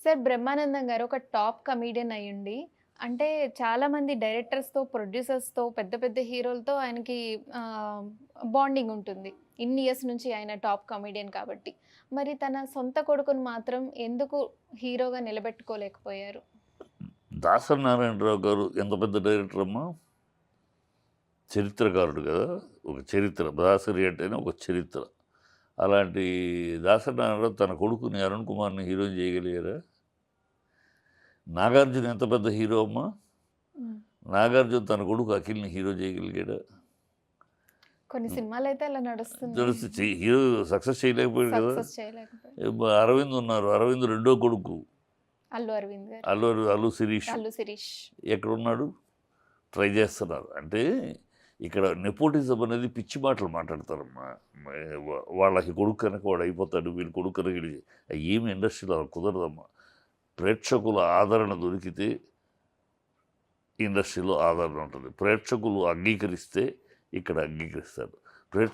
Sir 'Brahmanandam' గారు ఒక top comedian అయ్యుండి, అంటే చాలామంది డైరెక్టర్స్‌తో, ప్రొడ్యూసర్స్‌తో, పెద్ద పెద్ద హీరోలతో ఆయనకి ఆహ్, బాండింగ్ ఉంటుంది. ఇన్ని ఇయర్స్ నుంచి ఆయన టాప్ కమెడియన్ కాబట్టి. మరి తన సొంత కొడుకుని మాత్రం ఎందుకు హీరోగా నిలబెట్టుకోలేకపోయారు? దాసరి నారాయణరావు గారు ఎంత పెద్ద డైరెక్టర్ అమ్మా! చరిత్రకారుడు కదా! ఒక చరిత్ర. దాసరి అంటేనే ఒక చరిత్ర. అలాంటి దాసరి నారాయణరావు తన కొడుకుని 'అరుణ్ కుమార్‌ని' హీరోని చేయగలిగారా? నాగార్జున ఎంత పెద్ద హీరో అమ్మా! హ్మ్. నాగార్జున తన కొడుకు అఖిల్‌ని హీరో చేయగలిగాడా? కొన్ని సినిమాలైతే అలా నడుస్తున్నాయి. తెలిసి హీరో సక్సెస్ చేయలేకపోయాడు కదా! సక్సెస్ చేయలేకపోయారు. 'అరవింద్' ఉన్నారు. 'అరవింద్' రెండో కొడుకు. అల్లు అరవింద్ గారు. అల్లు శిరీష్ అల్లు శిరీష్. ఎక్కడున్నాడు? ట్రై చేస్తున్నారు. అంటే ఇక్కడ నెపోటిజం అనేది పిచ్చి మాటలు మాట్లాడతారమ్మా. వాళ్ళకి కొడుకు కనుక వాడు అయిపోతాడు, వీళ్ళ కొడుకు కనుక ఏమి ఇండస్ట్రీలో అలా కుదరదమ్మా. ప్రేక్షకుల ఆదరణ దొరికితే ఇండస్ట్రీలో ఆదరణ ఉంటుంది. ప్రేక్షకులు అంగీకరిస్తే ఇక్కడ అంగీకరిస్తారు. ప్రేక్షకులు